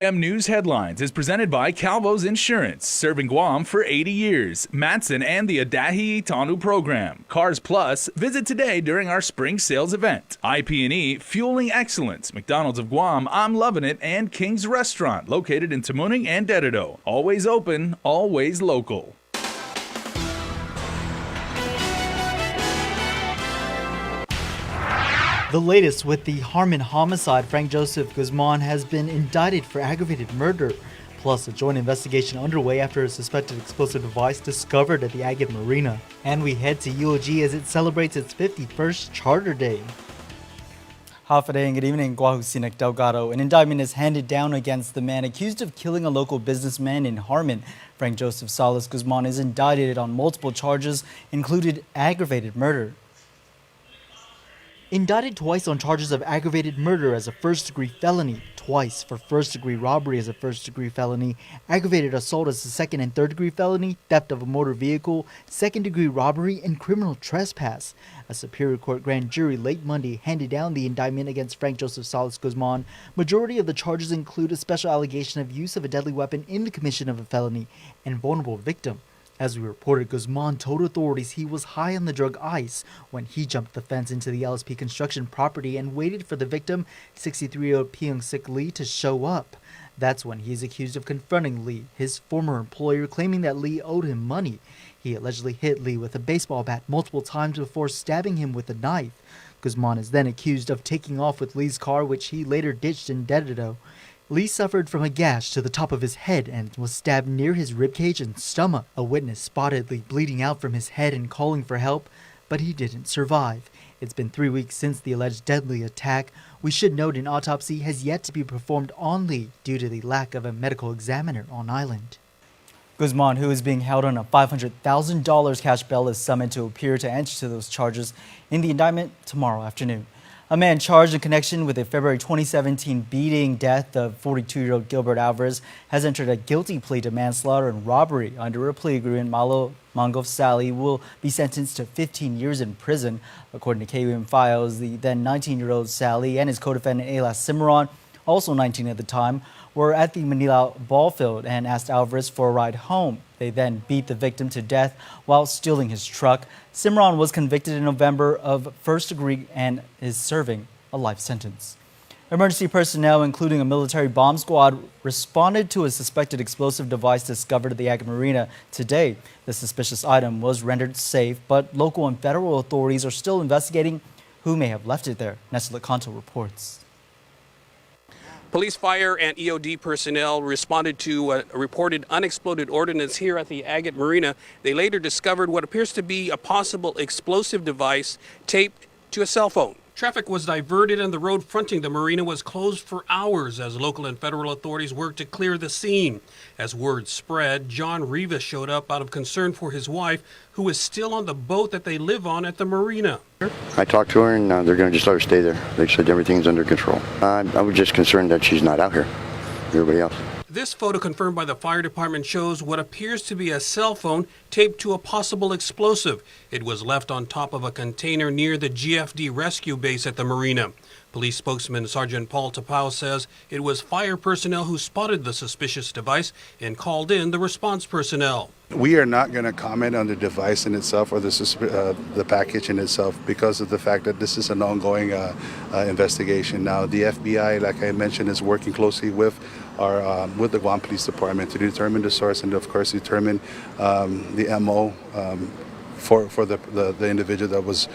KUAM News Headlines is presented by Calvo's Insurance, serving Guam for 80 years. Matson and the Adahi Tanu program. Cars Plus, visit today during our spring sales event. IP&E, fueling excellence. McDonald's of Guam, I'm loving it, and King's Restaurant, located in Tamuning and Dededo. Always open, always local. The latest with the Harmon homicide, Frank Joseph Guzman has been indicted for aggravated murder. Plus, a joint investigation underway after a suspected explosive device discovered at the Agat marina. And we head to UOG as it celebrates its 51st Charter Day. Hafa and good evening, Guahusinak Delgado. An indictment is handed down against the man accused of killing a local businessman in Harmon. Frank Joseph Salas Guzman is indicted on multiple charges, including aggravated murder. Indicted twice on charges of aggravated murder as a first-degree felony, twice for first-degree robbery as a first-degree felony, aggravated assault as a second- and third-degree felony, theft of a motor vehicle, second-degree robbery, and criminal trespass. A Superior Court grand jury late Monday handed down the indictment against Frank Joseph Salas Guzman. Majority of the charges include a special allegation of use of a deadly weapon in the commission of a felony and vulnerable victim. As we reported, Guzman told authorities he was high on the drug ice when he jumped the fence into the LSP construction property and waited for the victim, 63-year-old Pyung-sik Lee, to show up. That's when he is accused of confronting Lee, his former employer, claiming that Lee owed him money. He allegedly hit Lee with a baseball bat multiple times before stabbing him with a knife. Guzman is then accused of taking off with Lee's car, which he later ditched in Dededo. Lee suffered from a gash to the top of his head and was stabbed near his ribcage and stomach. A witness spotted Lee bleeding out from his head and calling for help, but he didn't survive. It's been 3 weeks since the alleged deadly attack. We should note an autopsy has yet to be performed on Lee due to the lack of a medical examiner on island. Guzman, who is being held on a $500,000 cash bail, is summoned to appear to answer to those charges in the indictment tomorrow afternoon. A man charged in connection with a February 2017 beating death of 42-year-old Gilbert Alvarez has entered a guilty plea to manslaughter and robbery. Under a plea agreement, Malo Mangov Sally will be sentenced to 15 years in prison. According to KUAM files, the then 19-year-old Sally and his co-defendant Ayla Cimarron, also 19 at the time, were at the Manila ball field and asked Alvarez for a ride home. They then beat the victim to death while stealing his truck. Cimarron was convicted in November of first degree and is serving a life sentence. Emergency personnel, including a military bomb squad, responded to a suspected explosive device discovered at the Agat marina today. The suspicious item was rendered safe, but local and federal authorities are still investigating who may have left it there. Nestor Lecanto reports. Police, fire, and EOD personnel responded to a reported unexploded ordnance here at the Agat marina. They later discovered what appears to be a possible explosive device taped to a cell phone. Traffic was diverted and the road fronting the marina was closed for hours as local and federal authorities worked to clear the scene. As word spread, John Rivas showed up out of concern for his wife, who is still on the boat that they live on at the marina. I talked to her and they're going to just let her stay there. They said everything's under control. I was just concerned that she's not out here. Everybody else. This photo confirmed by the fire department shows what appears to be a cell phone taped to a possible explosive. It was left on top of a container near the GFD rescue base at the marina. Police spokesman Sergeant Paul Tapao says it was fire personnel who spotted the suspicious device and called in the response personnel. We are not going to comment on the device in itself or the package in itself because of the fact that this is an ongoing investigation. Now, the FBI, like I mentioned, is working closely with the Guam Police Department to determine the source and, of course, determine the MO for the individual that was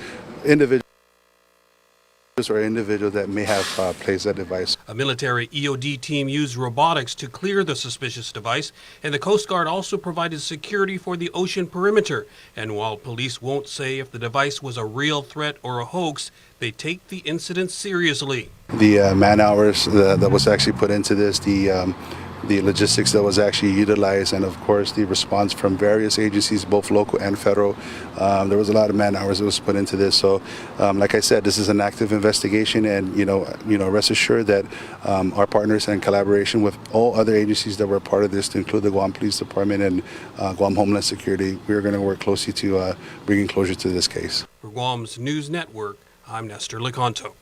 or individual that may have placed that device. A military EOD team used robotics to clear the suspicious device, and the Coast Guard also provided security for the ocean perimeter. And while police won't say if the device was a real threat or a hoax, they take the incident seriously. The man hours that was actually put into this, the logistics that was actually utilized, and of course the response from various agencies, both local and federal. There was a lot of man hours that was put into this. So, like I said, this is an active investigation, and rest assured that our partners and collaboration with all other agencies that were part of this, to include the Guam Police Department and Guam Homeland Security, we are going to work closely to bringing closure to this case. For Guam's News Network, I'm Nestor Lecanto.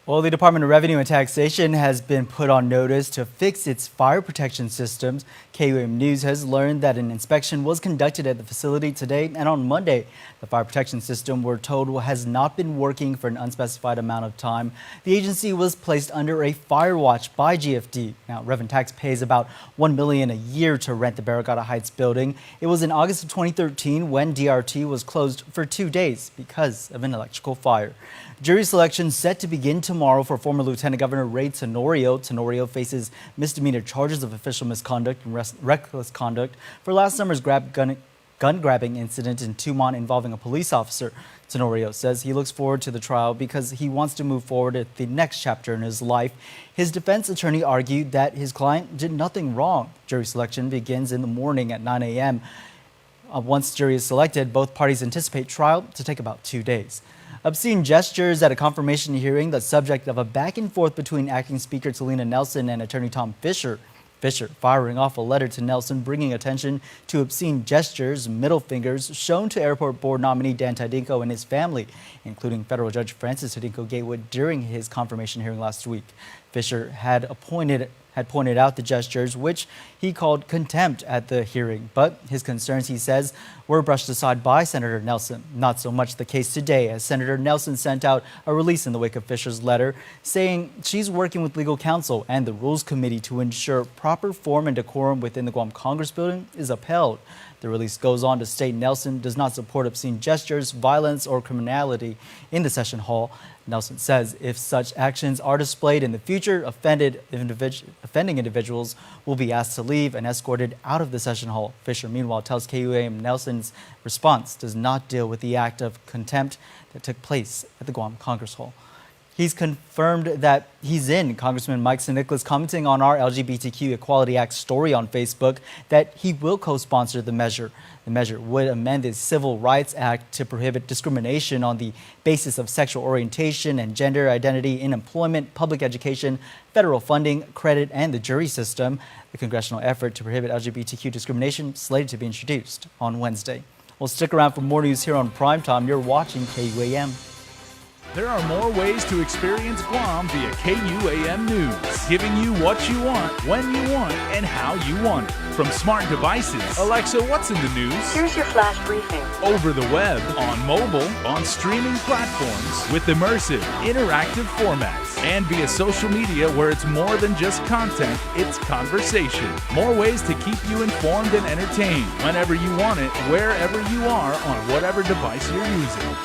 Well, the Department of Revenue and Taxation has been put on notice to fix its fire protection systems. KUAM News has learned that an inspection was conducted at the facility today, and on Monday, the fire protection system, we're told, has not been working for an unspecified amount of time. The agency was placed under a fire watch by GFD. Now, Rev and Tax pays about $1 million a year to rent the Barragata Heights building. It was in August of 2013 when DRT was closed for 2 days because of an electrical fire. Jury selection set to begin tomorrow for former Lieutenant Governor Ray Tenorio. Tenorio faces misdemeanor charges of official misconduct and reckless conduct for last summer's gun-grabbing incident in Tumon involving a police officer. Tenorio says he looks forward to the trial because he wants to move forward at the next chapter in his life. His defense attorney argued that his client did nothing wrong. Jury selection begins in the morning at 9 a.m. Once jury is selected, both parties anticipate trial to take about 2 days. Obscene gestures at a confirmation hearing, the subject of a back and forth between Acting Speaker Talina Nelson and Attorney Tom Fisher. Fisher firing off a letter to Nelson bringing attention to obscene gestures, middle fingers, shown to Airport Board nominee Dan Tadinko and his family, including Federal Judge Francis Tadinko Gatewood during his confirmation hearing last week. Fisher had pointed out the gestures, which he called contempt at the hearing. But his concerns, he says, were brushed aside by Senator Nelson. Not so much the case today, as Senator Nelson sent out a release in the wake of Fisher's letter, saying she's working with legal counsel and the Rules Committee to ensure proper form and decorum within the Guam Congress building is upheld. The release goes on to state Nelson does not support obscene gestures, violence, or criminality in the session hall. Nelson says if such actions are displayed in the future, offending individuals will be asked to leave and escorted out of the session hall. Fisher, meanwhile, tells KUAM Nelson's response does not deal with the act of contempt that took place at the Guam Congress Hall. He's confirmed that he's in. Congressman Mike St. Nicholas commenting on our LGBTQ Equality Act story on Facebook that he will co-sponsor the measure. The measure would amend the Civil Rights Act to prohibit discrimination on the basis of sexual orientation and gender identity in employment, public education, federal funding, credit, and the jury system. The congressional effort to prohibit LGBTQ discrimination slated to be introduced on Wednesday. Well, stick around for more news here on Primetime. You're watching KUAM. There are more ways to experience Guam via KUAM News, giving you what you want, when you want, and how you want it. From smart devices, Alexa, what's in the news? Here's your flash briefing. Over the web, on mobile, on streaming platforms, with immersive, interactive formats, and via social media where it's more than just content, it's conversation. More ways to keep you informed and entertained whenever you want it, wherever you are, on whatever device you're using.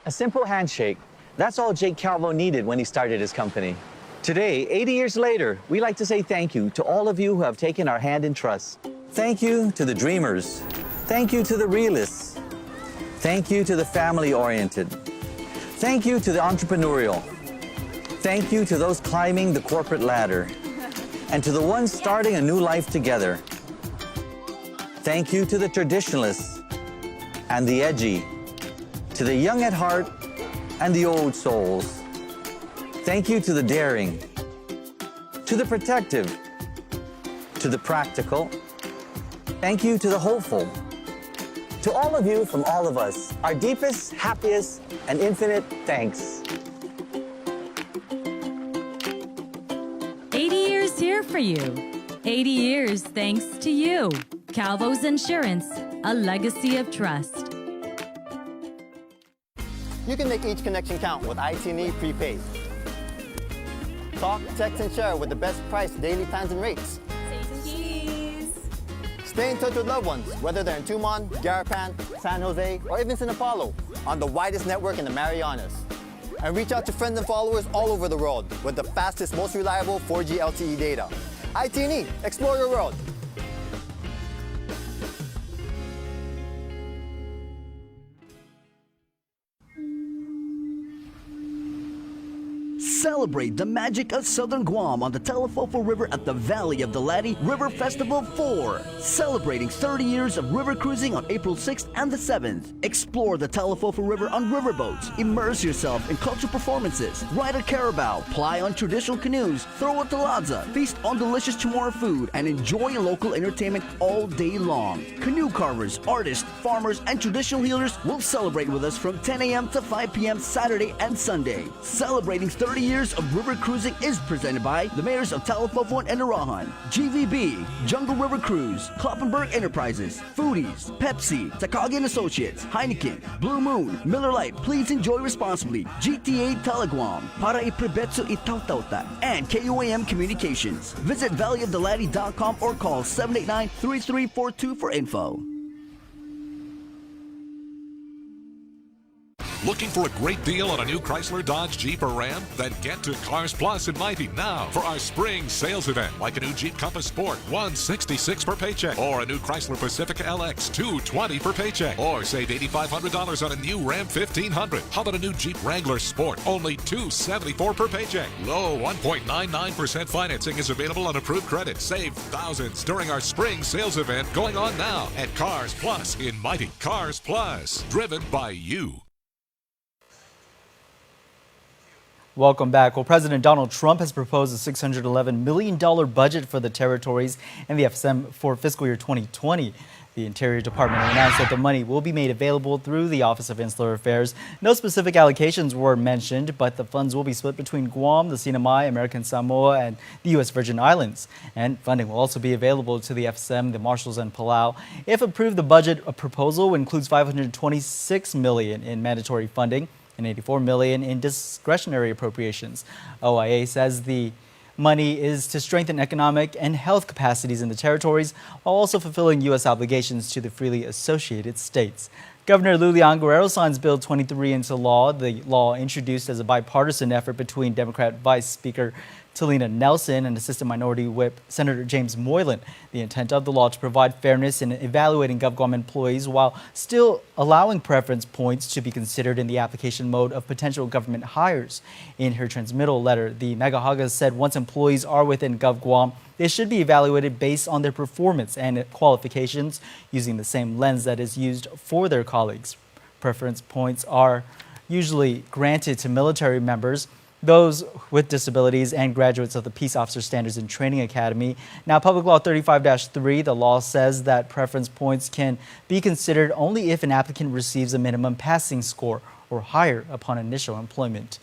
A simple handshake. That's all Jake Calvo needed when he started his company. Today, 80 years later, we like to say thank you to all of you who have taken our hand in trust. Thank you to the dreamers. Thank you to the realists. Thank you to the family-oriented. Thank you to the entrepreneurial. Thank you to those climbing the corporate ladder. And to the ones starting a new life together. Thank you to the traditionalists and the edgy. To the young at heart and the old souls. Thank you to the daring, to the protective, to the practical. Thank you to the hopeful. To all of you from all of us, our deepest, happiest, and infinite thanks. 80 years here for you. 80 years thanks to you. Calvo's Insurance, a legacy of trust. You can make each connection count with IT&E Prepaid. Talk, text, and share with the best price daily plans and rates. Stay in touch with loved ones, whether they're in Tumon, Garapan, San Jose, or even San Paulo, on the widest network in the Marianas. And reach out to friends and followers all over the world with the fastest, most reliable 4G LTE data. IT&E, explore your world. Celebrate the magic of Southern Guam on the Telefofo River at the Valley of the Ladi River Festival 4. Celebrating 30 years of river cruising on April 6th and the 7th. Explore the Telefofo River on riverboats. Immerse yourself in cultural performances. Ride a carabao, ply on traditional canoes, throw a talaza, feast on delicious Chamorro food, and enjoy local entertainment all day long. Canoe carvers, artists, farmers, and traditional healers will celebrate with us from 10 a.m. to 5 p.m. Saturday and Sunday. Celebrating 30 years of river cruising is presented by the mayors of Telefofo and Enarahan, GVB, Jungle River Cruise, Kloppenberg Enterprises, Foodies, Pepsi, Takagi & Associates, Heineken, Blue Moon, Miller Lite. Please enjoy responsibly. GTA Teleguam, Para Iprebetso Itautauta, and KUAM Communications. Visit valleyoftheladdy.com or call 789-3342 for info. Looking for a great deal on a new Chrysler, Dodge, Jeep, or Ram? Then get to Cars Plus in Mighty now for our spring sales event. Like a new Jeep Compass Sport, $166 per paycheck. Or a new Chrysler Pacifica LX, $220 per paycheck. Or save $8,500 on a new Ram 1500. How about a new Jeep Wrangler Sport? Only $274 per paycheck. Low 1.99% financing is available on approved credit. Save thousands during our spring sales event going on now at Cars Plus in Mighty. Cars Plus, driven by you. Welcome back. Well, President Donald Trump has proposed a $611 million budget for the territories and the FSM for fiscal year 2020. The Interior Department announced that the money will be made available through the Office of Insular Affairs. No specific allocations were mentioned, but the funds will be split between Guam, the Sinai, American Samoa, and the U.S. Virgin Islands. And funding will also be available to the FSM, the Marshalls, and Palau. If approved, the budget proposal includes $526 million in mandatory funding and $84 million in discretionary appropriations. OIA says the money is to strengthen economic and health capacities in the territories while also fulfilling U.S. obligations to the freely associated states. Governor Lulian Guerrero signs Bill 23 into law. The law, introduced as a bipartisan effort between Democrat Vice Speaker Talina Nelson and Assistant Minority Whip Senator James Moylan. The intent of the law to provide fairness in evaluating GovGuam employees while still allowing preference points to be considered in the application mode of potential government hires. In her transmittal letter, the Magahagas said once employees are within GovGuam, they should be evaluated based on their performance and qualifications using the same lens that is used for their colleagues. Preference points are usually granted to military members, those with disabilities, and graduates of the Peace Officer Standards and Training Academy. Now, Public Law 35-3, the law says that preference points can be considered only if an applicant receives a minimum passing score or higher upon initial employment.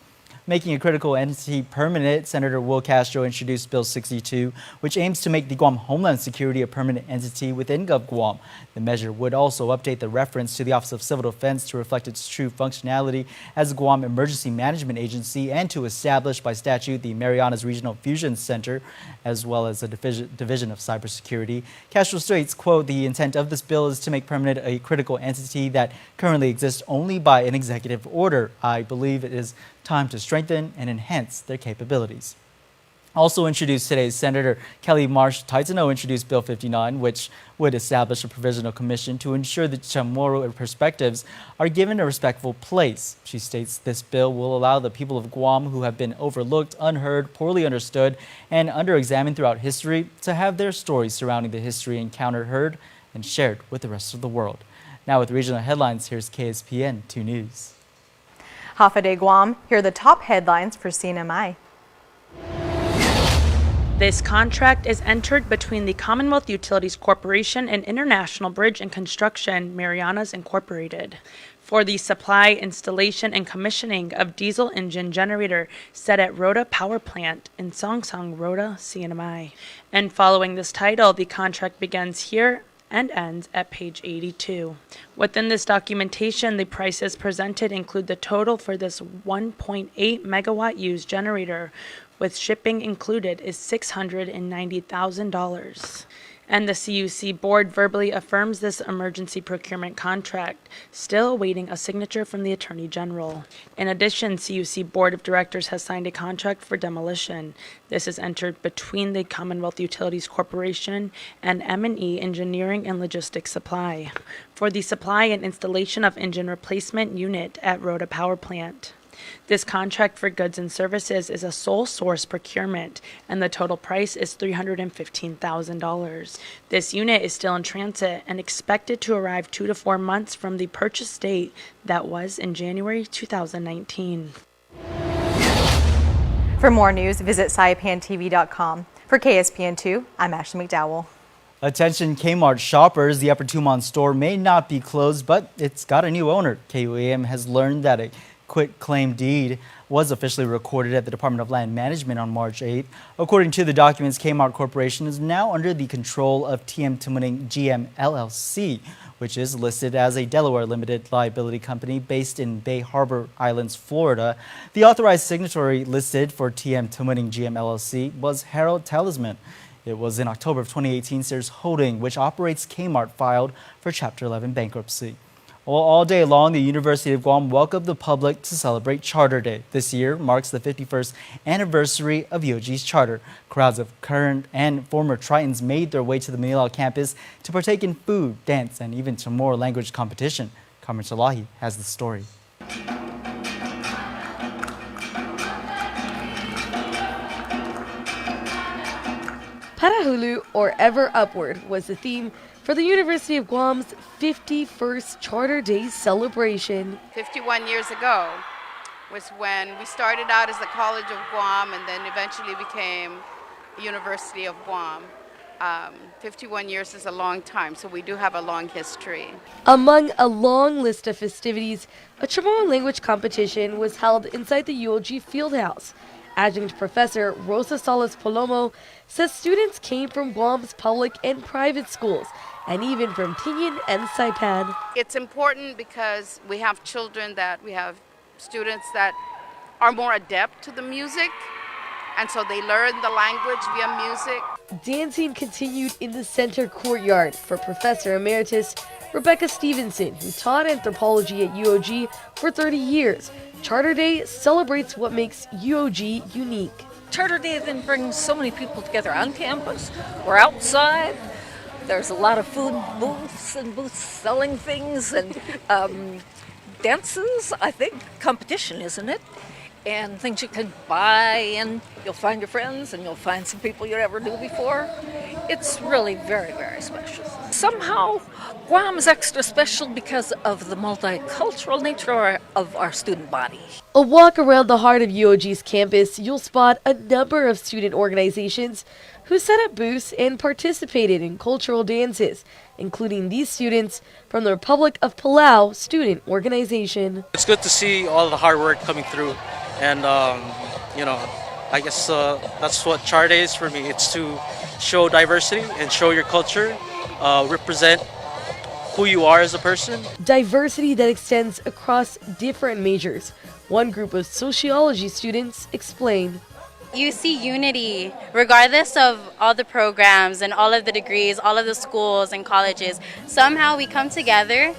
Making a critical entity permanent, Senator Will Castro introduced Bill 62, which aims to make the Guam Homeland Security a permanent entity within GovGuam. The measure would also update the reference to the Office of Civil Defense to reflect its true functionality as the Guam Emergency Management Agency and to establish by statute the Marianas Regional Fusion Center, as well as a division of cybersecurity. Castro states, quote, "The intent of this bill is to make permanent a critical entity that currently exists only by an executive order. I believe it is time to strengthen and enhance their capabilities." Also introduced today, Senator Kelly Marsh Taitano introduced Bill 59, which would establish a provisional commission to ensure that Chamorro perspectives are given a respectful place. She states this bill will allow the people of Guam who have been overlooked, unheard, poorly understood, and under-examined throughout history to have their stories surrounding the history encountered heard and shared with the rest of the world. Now with regional headlines, here's KSPN 2 News. Hafa Guam, here are the top headlines for CNMI. This contract is entered between the Commonwealth Utilities Corporation and International Bridge and Construction, Marianas Incorporated, for the supply, installation, and commissioning of diesel engine generator set at Rota Power Plant in Songsong, Rota, CNMI. And following this title, the contract begins here and ends at page 82. Within this documentation, the prices presented include the total for this 1.8 megawatt used generator, with shipping included, is $690,000. And the CUC board verbally affirms this emergency procurement contract, still awaiting a signature from the Attorney General. In addition, CUC Board of Directors has signed a contract for demolition. This is entered between the Commonwealth Utilities Corporation and M&E Engineering and Logistics Supply for the supply and installation of engine replacement unit at Rota Power Plant. This contract for goods and services is a sole source procurement, and the total price is $315,000. This unit is still in transit and expected to arrive 2 to 4 months from the purchase date that was in January 2019. For more news, visit saipantv.com. For KSPN2, I'm Ashley McDowell. Attention Kmart shoppers, the Upper Tumon store may not be closed, but it's got a new owner. KUAM has learned that a quitclaim deed was officially recorded at the Department of Land Management on March 8th. According to the documents, Kmart Corporation is now under the control of TM Tumuning GM LLC, which is listed as a Delaware limited liability company based in Bay Harbor Islands, Florida. The authorized signatory listed for TM Tumuning GM LLC was Harold Talisman. It was in October of 2018, Sears Holding, which operates Kmart, filed for Chapter 11 bankruptcy. Well, all day long, the University of Guam welcomed the public to celebrate Charter Day. This year marks the 51st anniversary of UOG's charter. Crowds of current and former Tritons made their way to the Manila campus to partake in food, dance, and even some more language competition. Carmen Salahi has the story. Parahulu, or Ever Upward, was the theme for the University of Guam's 51st Charter Day celebration. 51 years ago was when we started out as the College of Guam and then eventually became the University of Guam. 51 years is a long time, so we do have a long history. Among a long list of festivities, a Chamorro language competition was held inside the UOG Fieldhouse. Adjunct Professor Rosa Salas Palomo says students came from Guam's public and private schools, and even from Tinian and Saipan. It's important because we have students that are more adept to the music, and so they learn the language via music. Dancing continued in the center courtyard for Professor Emeritus Rebecca Stevenson, who taught anthropology at UOG for 30 years. Charter Day celebrates what makes UOG unique. Charter Day then brings so many people together on campus. We're outside. There's a lot of food booths and booths selling things and dances, I think, competition, isn't it? And things you can buy, and you'll find your friends and you'll find some people you never knew before. It's really very, very special. Somehow, Guam is extra special because of the multicultural nature of our student body. A walk around the heart of UOG's campus, you'll spot a number of student organizations who set up booths and participated in cultural dances, including these students from the Republic of Palau Student Organization. It's good to see all the hard work coming through, and I guess that's what Charter Day is for me. It's to show diversity and show your culture, represent who you are as a person. Diversity that extends across different majors. One group of sociology students explain. You see unity regardless of all the programs and all of the degrees, all of the schools and colleges. Somehow we come together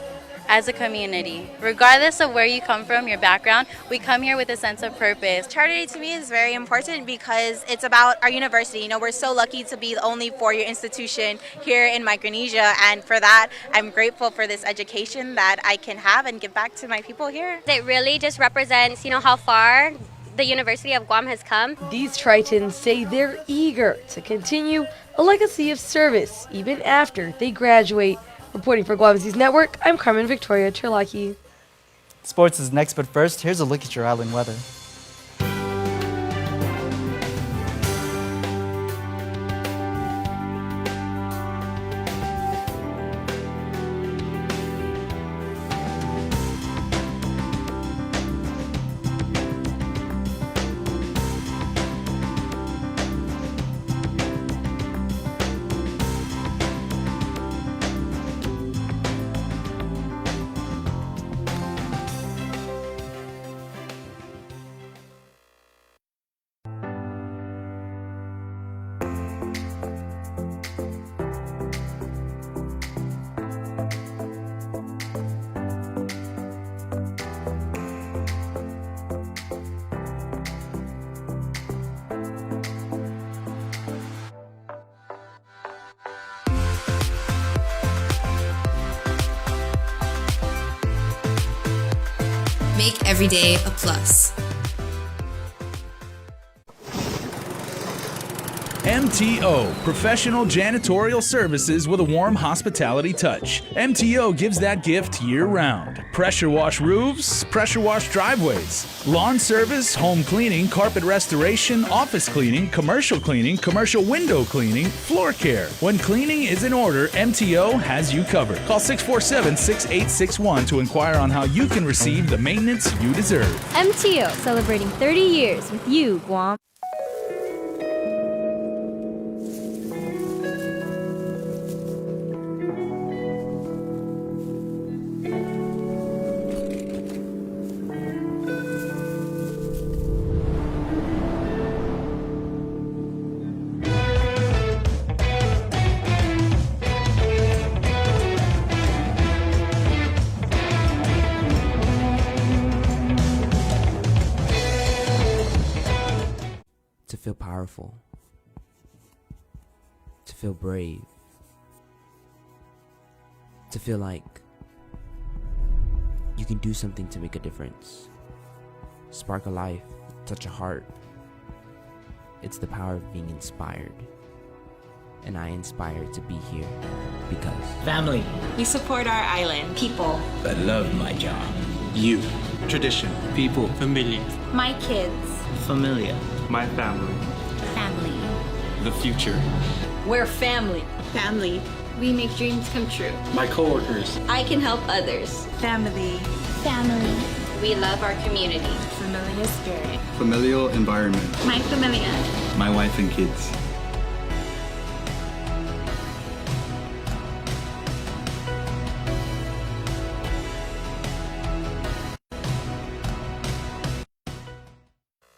as a community. Regardless of where you come from, your background, we come here with a sense of purpose. Charter Day to me is very important because it's about our university. You know, we're so lucky to be the only four-year institution here in Micronesia, and for that, I'm grateful for this education that I can have and give back to my people here. It really just represents, how far the University of Guam has come. These Tritons say they're eager to continue a legacy of service even after they graduate. Reporting for Guam News Network, I'm Carmen Victoria Terlaki. Sports is next, but first, here's a look at your island weather. Make every day a plus. MTO, professional janitorial services with a warm hospitality touch. MTO gives that gift year-round. Pressure wash roofs, pressure wash driveways, lawn service, home cleaning, carpet restoration, office cleaning, commercial window cleaning, floor care. When cleaning is in order, MTO has you covered. Call 647-6861 to inquire on how you can receive the maintenance you deserve. MTO, celebrating 30 years with you, Guam. To feel powerful, to feel brave, to feel like you can do something to make a difference, spark a life, touch a heart. It's the power of being inspired, and I inspire to be here because family. We support our island, people. I love my job. You, tradition, people, familia. My kids. Familia. My family. Family. The future. We're family. Family. We make dreams come true. My coworkers. I can help others. Family. Family. We love our community. Familiar spirit. Familial environment. My familia. My wife and kids.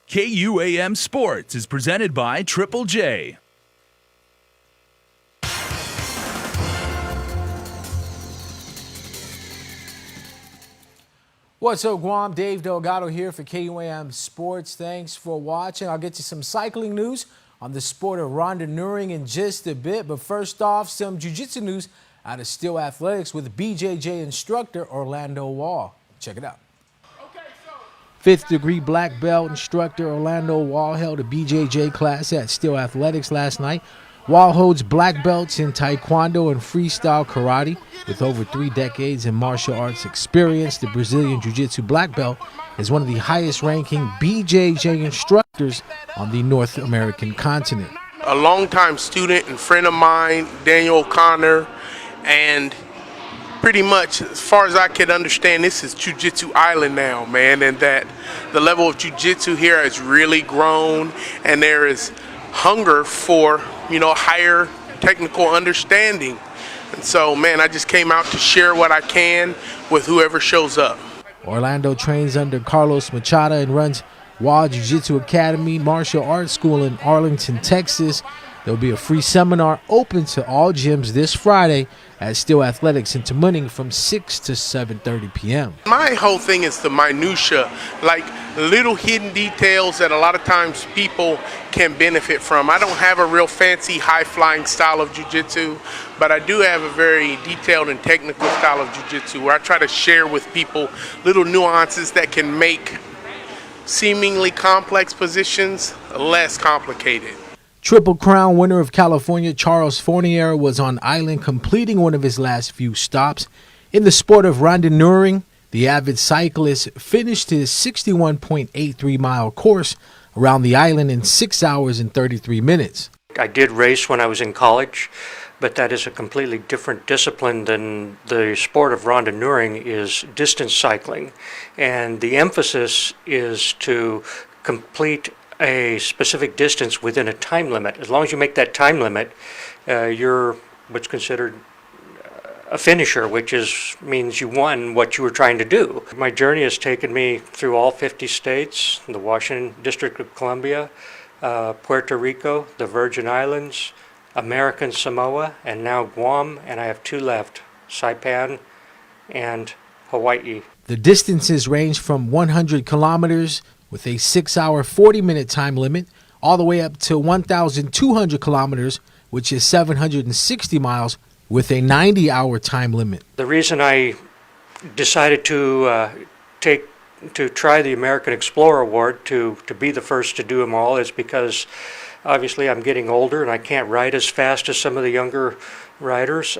KUAM Sports is presented by Triple J. What's up, Guam? Dave Delgado here for KUAM Sports. Thanks for watching. I'll get you some cycling news on the sport of randonneuring in just a bit. But first off, some Jujitsu news out of Still Athletics with BJJ instructor Orlando Wall. Check it out. Fifth degree black belt instructor Orlando Wall held a BJJ class at Still Athletics last night. Wall holds black belts in Taekwondo and freestyle karate. With over 3 decades in martial arts experience, the Brazilian Jiu-Jitsu black belt is one of the highest ranking BJJ instructors on the North American continent. A longtime student and friend of mine, Daniel O'Connor, and pretty much, as far as I can understand, this is Jiu-Jitsu Island now, man, and that the level of Jiu-Jitsu here has really grown, and there is hunger for, higher technical understanding. And so, man, I just came out to share what I can with whoever shows up. Orlando trains under Carlos Machado and runs Wall Jiu-Jitsu Academy Martial Arts School in Arlington, Texas. There will be a free seminar open to all gyms this Friday at Still Athletics in Tamuning from 6 to 7:30 p.m. My whole thing is the minutia, like little hidden details that a lot of times people can benefit from. I don't have a real fancy high-flying style of jiu-jitsu, but I do have a very detailed and technical style of jiu-jitsu where I try to share with people little nuances that can make seemingly complex positions less complicated. Triple Crown winner of California Charles Fournier was on island completing one of his last few stops. In the sport of randonneuring, the avid cyclist finished his 61.83-mile course around the island in 6 hours and 33 minutes. I did race when I was in college, but that is a completely different discipline than the sport of randonneuring is distance cycling. And the emphasis is to complete a specific distance within a time limit. As long as you make that time limit, you're what's considered a finisher, which means you won what you were trying to do. My journey has taken me through all 50 states, the Washington District of Columbia, Puerto Rico, the Virgin Islands, American Samoa, and now Guam, and I have 2 left, Saipan and Hawaii. The distances range from 100 kilometers with a 6-hour, 40-minute time limit, all the way up to 1,200 kilometers, which is 760 miles, with a 90-hour time limit. The reason I decided to take to try the American Explorer Award to be the first to do them all is because obviously I'm getting older and I can't ride as fast as some of the younger riders.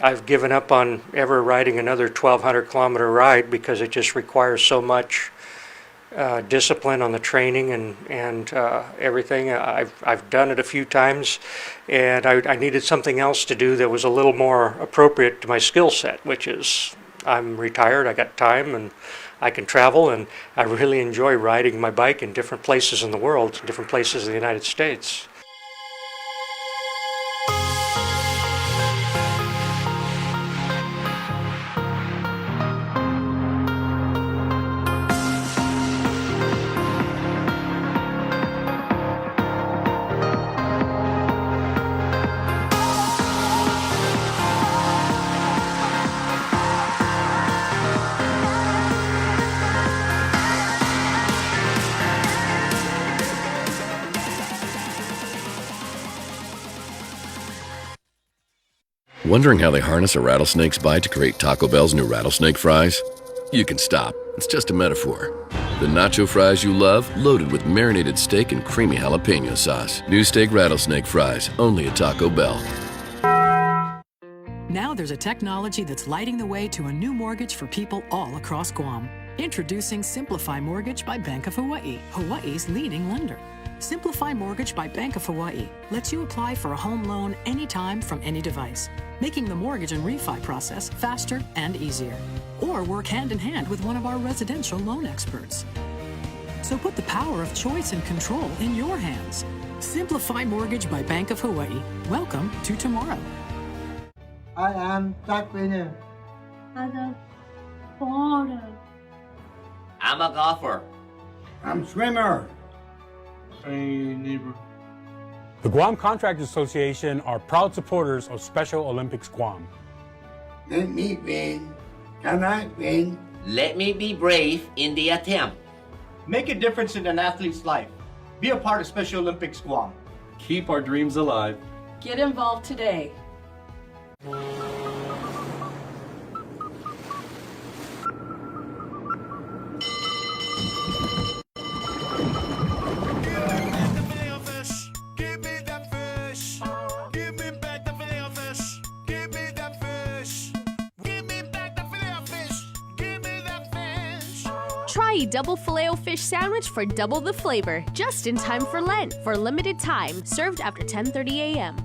I've given up on ever riding another 1,200 kilometer ride because it just requires so much discipline on the training and everything. I've done it a few times, and I needed something else to do that was a little more appropriate to my skill set, which is I'm retired, I got time, and I can travel, and I really enjoy riding my bike in different places in the world, different places in the United States. Wondering how they harness a rattlesnake's bite to create Taco Bell's new rattlesnake fries? You can stop. It's just a metaphor. The nacho fries you love, loaded with marinated steak and creamy jalapeno sauce. New steak rattlesnake fries, only at Taco Bell. Now there's a technology that's lighting the way to a new mortgage for people all across Guam. Introducing Simplify Mortgage by Bank of Hawaii, Hawaii's leading lender. Simplify Mortgage by Bank of Hawaii lets you apply for a home loan anytime from any device, making the mortgage and refi process faster and easier. Or work hand in hand with one of our residential loan experts. So put the power of choice and control in your hands. Simplify Mortgage by Bank of Hawaii. Welcome to tomorrow. I am track winner. I'm a boarder. I'm a golfer. I'm swimmer. The Guam Contractors Association are proud supporters of Special Olympics Guam. Let me win. Can I win? Let me be brave in the attempt. Make a difference in an athlete's life. Be a part of Special Olympics Guam. Keep our dreams alive. Get involved today. Try a double Filet-O-Fish sandwich for double the flavor, just in time for Lent, for a limited time, served after 10:30 a.m.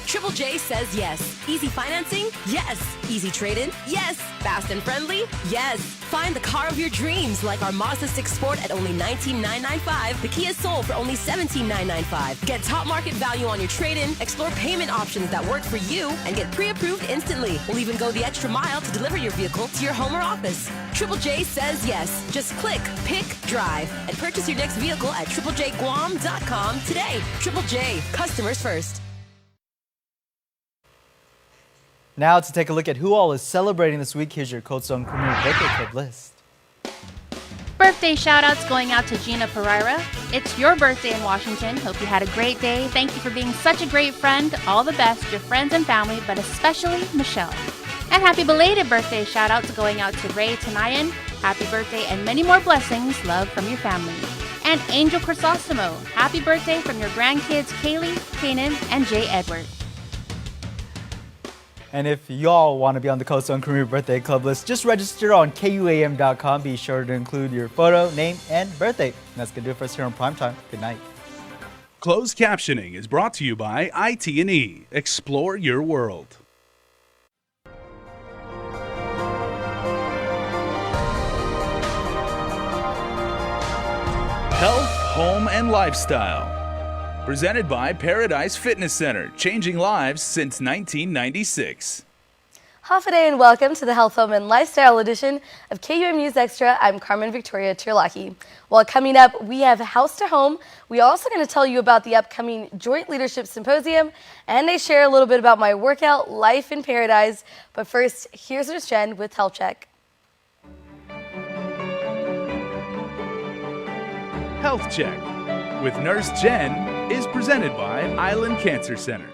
Triple J says yes. Easy financing? Yes. Easy trade-in? Yes. Fast and friendly? Yes. Find the car of your dreams, like our Mazda 6 Sport at only $19,995, the Kia Soul for only $17,995. Get top market value on your trade-in, explore payment options that work for you, and get pre-approved instantly. We'll even go the extra mile to deliver your vehicle to your home or office. Triple J says yes. Just click, pick, drive, and purchase your next vehicle at triplejguam.com today. Triple J, customers first. Now to take a look at who all is celebrating this week, here's your Cold Stone Premier Birthday Club list. Birthday shout-outs going out to Gina Pereira. It's your birthday in Washington. Hope you had a great day. Thank you for being such a great friend. All the best, your friends and family, but especially Michelle. And happy belated birthday shout-outs going out to Ray Tanayan. Happy birthday and many more blessings. Love from your family. And Angel Chrysostomo. Happy birthday from your grandkids Kaylee, Kanan, and Jay Edward. And if y'all want to be on the Cold Stone Premier Birthday Club list, just register on KUAM.com. Be sure to include your photo, name, and birthday. And that's going to do it for us here on Primetime. Good night. Closed captioning is brought to you by IT&E. Explore your world. Health, home, and lifestyle. Presented by Paradise Fitness Center, changing lives since 1996. Half a day and welcome to the Health, Home, and Lifestyle edition of KUM News Extra. I'm Carmen Victoria Tirlaki. Well, coming up, we have House to Home. We're also going to tell you about the upcoming Joint Leadership Symposium, and I share a little bit about my workout, life in paradise. But first, here's Nurse Jen with Health Check. Health Check with Nurse Jen is presented by Island Cancer Center.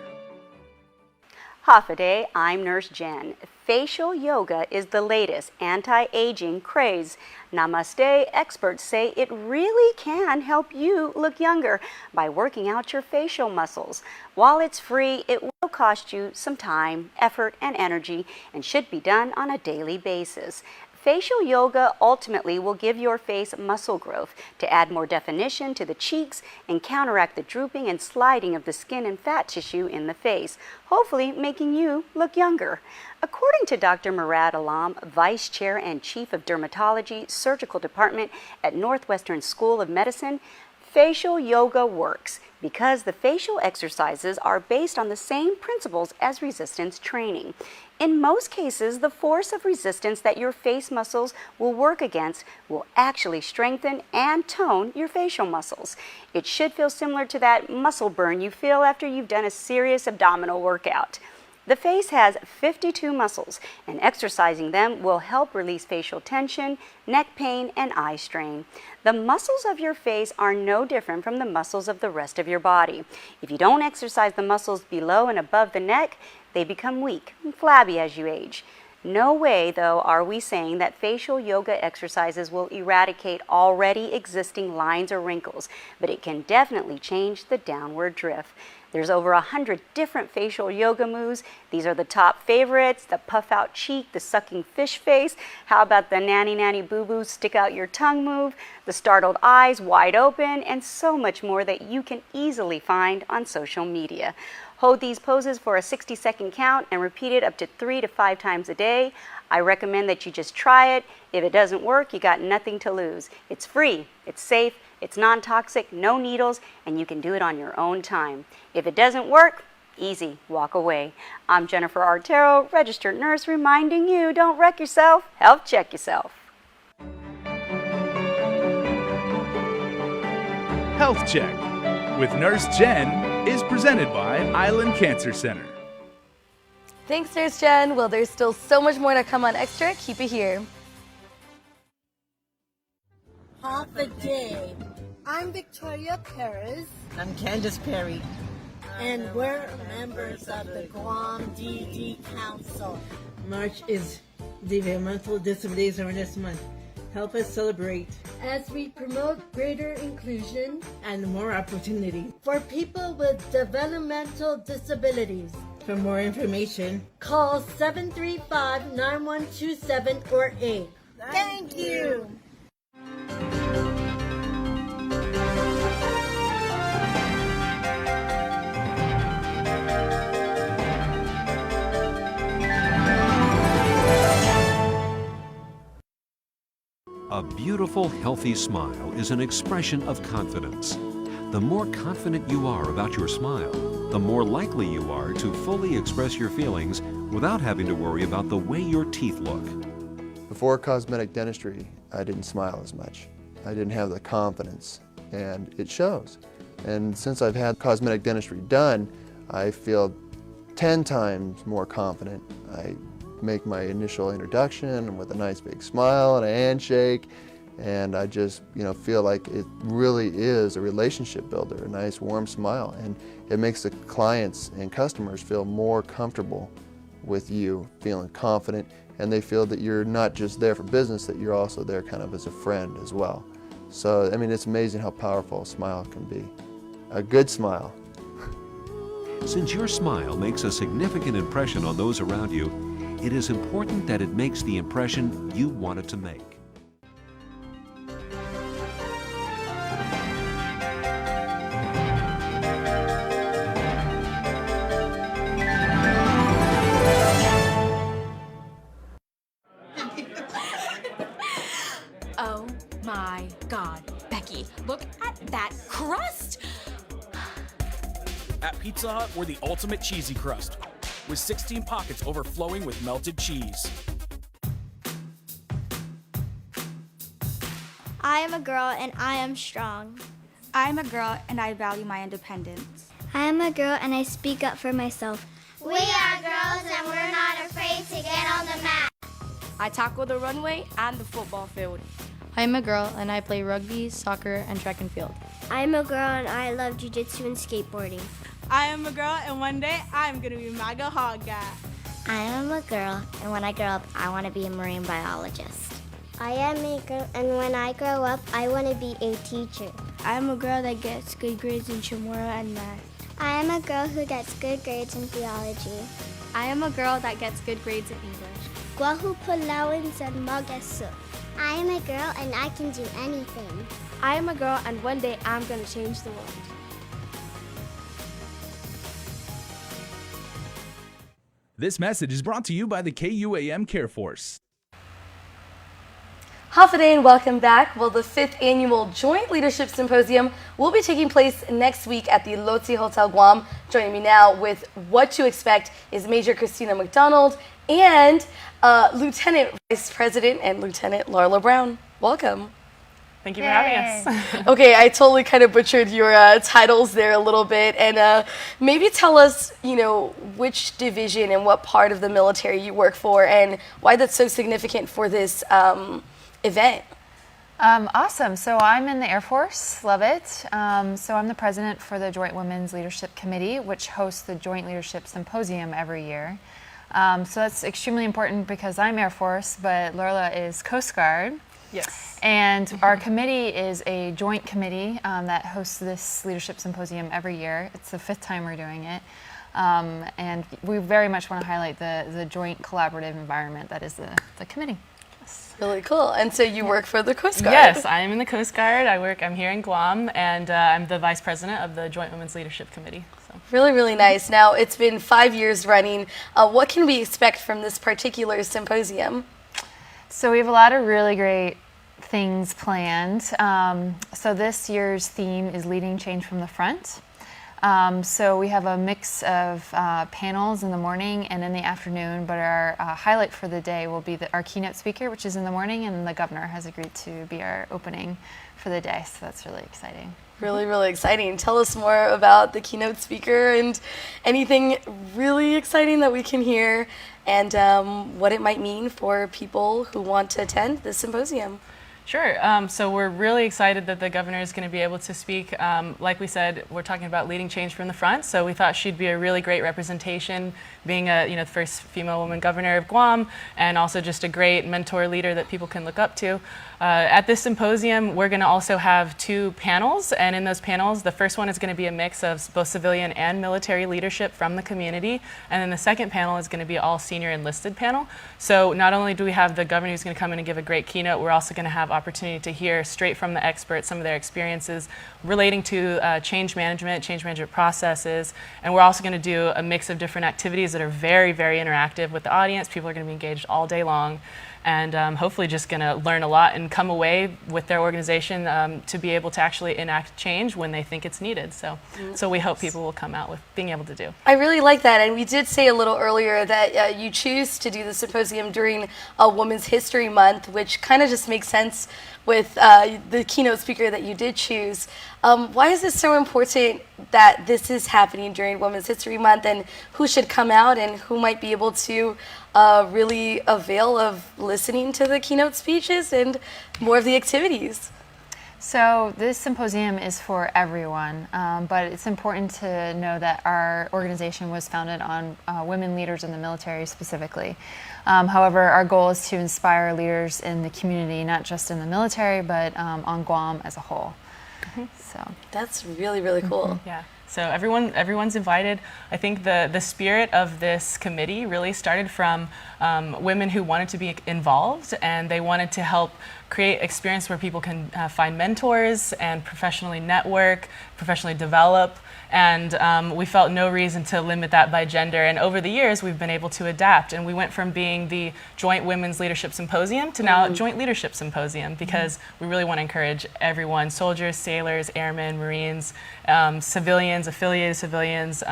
Half a day, I'm Nurse Jen. Facial yoga is the latest anti-aging craze. Namaste experts say it really can help you look younger by working out your facial muscles. While it's free, it will cost you some time, effort, and energy and should be done on a daily basis. Facial yoga ultimately will give your face muscle growth to add more definition to the cheeks and counteract the drooping and sliding of the skin and fat tissue in the face, hopefully making you look younger. According to Dr. Murad Alam, Vice Chair and Chief of Dermatology, Surgical Department at Northwestern School of Medicine, facial yoga works because the facial exercises are based on the same principles as resistance training. In most cases, the force of resistance that your face muscles will work against will actually strengthen and tone your facial muscles. It should feel similar to that muscle burn you feel after you've done a serious abdominal workout. The face has 52 muscles, and exercising them will help release facial tension, neck pain, and eye strain. The muscles of your face are no different from the muscles of the rest of your body. If you don't exercise the muscles below and above the neck, they become weak and flabby as you age. No way, though, are we saying that facial yoga exercises will eradicate already existing lines or wrinkles, but it can definitely change the downward drift. There's over 100 different facial yoga moves. These are the top favorites: the puff out cheek, the sucking fish face. How about the nanny nanny boo boo stick out your tongue move, the startled eyes wide open, and so much more that you can easily find on social media. Hold these poses for a 60-second count and repeat it up to 3 to 5 times a day. I recommend that you just try it. If it doesn't work, you got nothing to lose. It's free, it's safe, it's non-toxic, no needles, and you can do it on your own time. If it doesn't work, easy, walk away. I'm Jennifer Artero, registered nurse, reminding you, don't wreck yourself, health check yourself. Health Check with Nurse Jen is presented by Island Cancer Center. Thanks, Nurse Jen. Well, there's still so much more to come on Extra. Keep it here. Half a day. I'm Victoria Perez. I'm Candace Perry. And we're members of the Guam DD Council. March is Developmental Disabilities Awareness Month. Help us celebrate as we promote greater inclusion and more opportunity for people with developmental disabilities. For more information, call 735-9127 or 8. Thank you. A beautiful, healthy smile is an expression of confidence. The more confident you are about your smile, the more likely you are to fully express your feelings without having to worry about the way your teeth look. Before cosmetic dentistry, I didn't smile as much. I didn't have the confidence, and it shows. And since I've had cosmetic dentistry done, I feel 10 times more confident. I make my initial introduction with a nice big smile and a handshake, and I just feel like it really is a relationship builder, a nice warm smile, and it makes the clients and customers feel more comfortable with you, feeling confident, and they feel that you're not just there for business, that you're also there kind of as a friend as well. So I mean, it's amazing how powerful a smile can be. A good smile. Since your smile makes a significant impression on those around you, it is important that it makes the impression you want it to make. Oh my God, Becky, look at that crust! At Pizza Hut, we're the ultimate cheesy crust, with 16 pockets overflowing with melted cheese. I am a girl and I am strong. I am a girl and I value my independence. I am a girl and I speak up for myself. We are girls and we're not afraid to get on the mat. I tackle the runway and the football field. I am a girl and I play rugby, soccer, and track and field. I am a girl and I love Jujitsu and skateboarding. I am a girl, and one day I'm going to be MAGA Haga. I am a girl, and when I grow up, I want to be a marine biologist. I am a girl, and when I grow up, I want to be a teacher. I am a girl that gets good grades in Chamorro and math. I am a girl who gets good grades in theology. I am a girl that gets good grades in English. Guahu Palauans and Magasu. I am a girl, and I can do anything. I am a girl, and one day I'm going to change the world. This message is brought to you by the KUAM Care Force. Hafa and welcome back. Well, the 5th annual Joint Leadership Symposium will be taking place next week at the Lotsi Hotel Guam. Joining me now with what to expect is Major Christina McDonald and Lieutenant Vice President and Lieutenant Larla Brown. Welcome. Thank you for having us. Okay, I totally kind of butchered your titles there a little bit, and maybe tell us, which division and what part of the military you work for, and why that's so significant for this event. Awesome. So I'm in the Air Force. Love it. So I'm the president for the Joint Women's Leadership Committee, which hosts the Joint Leadership Symposium every year. So that's extremely important because I'm Air Force, but Lorla is Coast Guard. Yes. And our committee is a joint committee that hosts this leadership symposium every year. It's the 5th time we're doing it. And we very much want to highlight the joint collaborative environment that is the committee. Yes. Really cool. And so you work for the Coast Guard. Yes, I'm in the Coast Guard. I'm here in Guam, and I'm the vice president of the Joint Women's Leadership Committee. So. Really, really nice. Now, it's been 5 years running. What can we expect from this particular symposium? So we have a lot of really great things planned. So this year's theme is Leading Change from the Front. So we have a mix of panels in the morning and in the afternoon, but our highlight for the day will be our keynote speaker, which is in the morning, and the governor has agreed to be our opening for the day, so that's really exciting. Really, really exciting. Tell us more about the keynote speaker and anything really exciting that we can hear, and what it might mean for people who want to attend this symposium. Sure. So we're really excited that the governor is going to be able to speak. Like we said, we're talking about leading change from the front. So we thought she'd be a really great representation, being the first female woman governor of Guam, and also just a great mentor leader that people can look up to. At this symposium, we're going to also have 2 panels, and in those panels, the first one is going to be a mix of both civilian and military leadership from the community, and then the second panel is going to be all senior enlisted panel. So not only do we have the governor who's going to come in and give a great keynote, we're also going to have opportunity to hear straight from the experts some of their experiences relating to change management processes, and we're also going to do a mix of different activities that are very, very interactive with the audience. People are going to be engaged all day long, and hopefully just going to learn a lot and come away with their organization to be able to actually enact change when they think it's needed. So we hope people will come out with being able to do. I really like that, and we did say a little earlier that you choose to do the symposium during a Women's History Month, which kind of just makes sense with the keynote speaker that you did choose. Why is it so important that this is happening during Women's History Month, and who should come out and who might be able to really avail of listening to the keynote speeches and more of the activities? So this symposium is for everyone, but it's important to know that our organization was founded on women leaders in the military specifically. However, our goal is to inspire leaders in the community, not just in the military, but on Guam as a whole. So that's really, really cool. Yeah. So everyone's invited. I think the spirit of this committee really started from women who wanted to be involved, and they wanted to help create experience where people can find mentors and professionally network, professionally develop, and we felt no reason to limit that by gender. And over the years, we've been able to adapt, and we went from being the Joint Women's Leadership Symposium to now Joint Leadership Symposium, because we really want to encourage everyone, soldiers, sailors, airmen, Marines, civilians, affiliated civilians,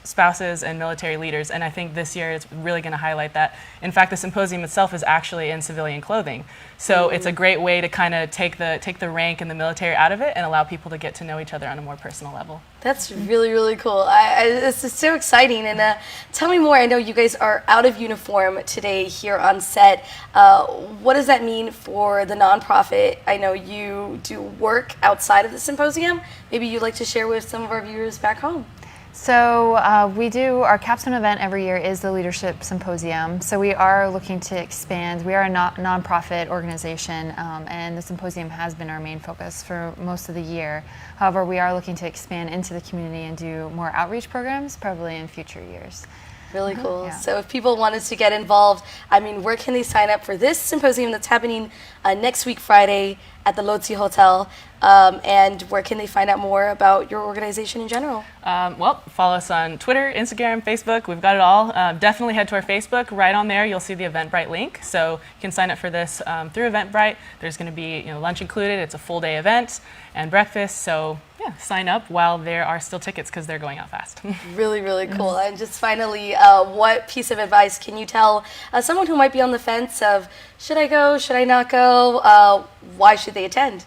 spouses, and military leaders. And I think this year it's really going to highlight that. In fact, the symposium itself is actually in civilian clothing. So it's a great way to kind of take the rank and the military out of it and allow people to get to know each other on a more personal level. That's really, really cool. This is so exciting. And tell me more. I know you guys are out of uniform today here on set. What does that mean for the nonprofit? I know you do work outside of the symposium. Maybe you'd like to share with some of our viewers back home. So we do, our capstone event every year is the Leadership Symposium. So we are looking to expand. We are a nonprofit organization, and the symposium has been our main focus for most of the year. However, we are looking to expand into the community and do more outreach programs, probably in future years. Really cool. Yeah. So if people wanted to get involved, I mean, where can they sign up for this symposium that's happening next week, Friday, at the Lotse Hotel? And where can they find out more about your organization in general? Well, follow us on Twitter, Instagram, Facebook. We've got it all. Definitely head to our Facebook. Right on there, you'll see the Eventbrite link. So you can sign up for this through Eventbrite. There's going to be lunch included. It's a full day event and breakfast. So yeah, sign up while there are still tickets because they're going out fast. Really, really cool. And just finally, what piece of advice can you tell someone who might be on the fence of, should I go, should I not go, why should they attend?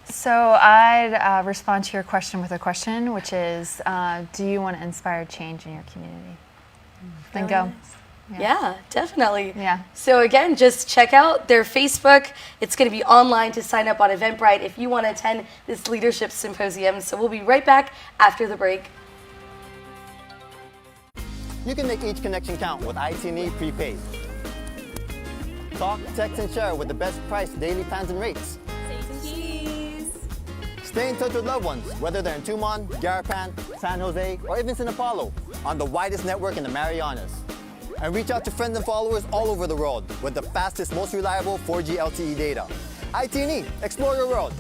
So I'd respond to your question with a question, which is, do you want to inspire change in your community? Then go. Yeah, definitely. Yeah. So again, just check out their Facebook. It's going to be online to sign up on Eventbrite if you want to attend this leadership symposium. So we'll be right back after the break. You can make each connection count with IT&E Prepaid. Talk, text, and share with the best price daily plans and rates. Stay in touch with loved ones, whether they're in Tumon, Garapan, San Jose, or even San Paulo, on the widest network in the Marianas. And reach out to friends and followers all over the world with the fastest, most reliable 4G LTE data. IT&E, explore your world.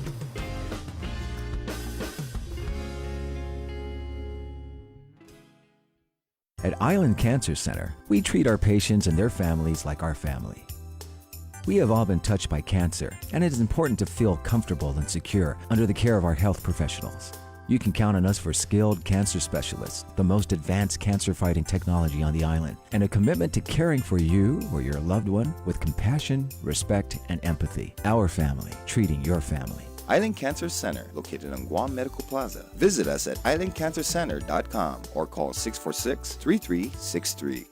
At Island Cancer Center, we treat our patients and their families like our family. We have all been touched by cancer, and it is important to feel comfortable and secure under the care of our health professionals. You can count on us for skilled cancer specialists, the most advanced cancer-fighting technology on the island, and a commitment to caring for you or your loved one with compassion, respect, and empathy. Our family, treating your family. Island Cancer Center, located on Guam Medical Plaza. Visit us at islandcancercenter.com or call 646-3363.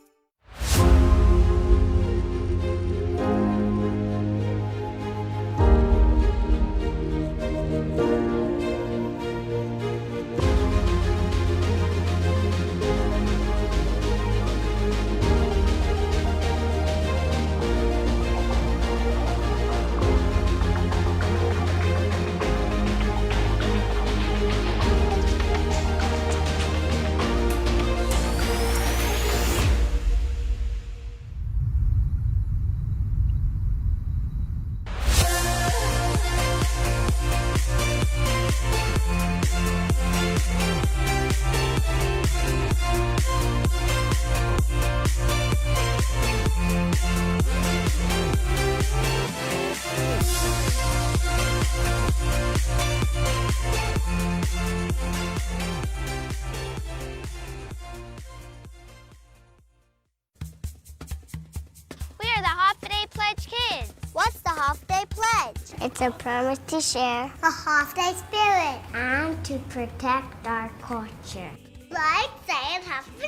It's a promise to share a half-day spirit and to protect our culture. Like saying happy day!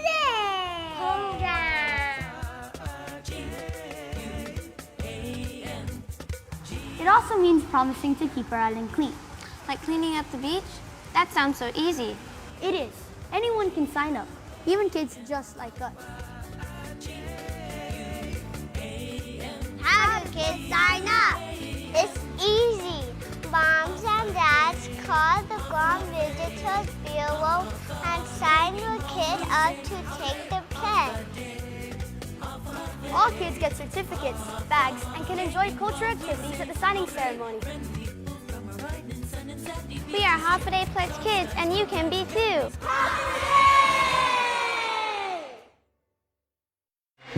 It also means promising to keep our island clean. Like cleaning up the beach? That sounds so easy. It is. Anyone can sign up, even kids just like us. Have your kids sign up. It's easy. Moms and dads call the Guam Visitors Bureau and sign your kid up to take the pledge. All kids get certificates, bags, and can enjoy cultural activities at the signing ceremony. We are half-a-day pledge kids, and you can be too.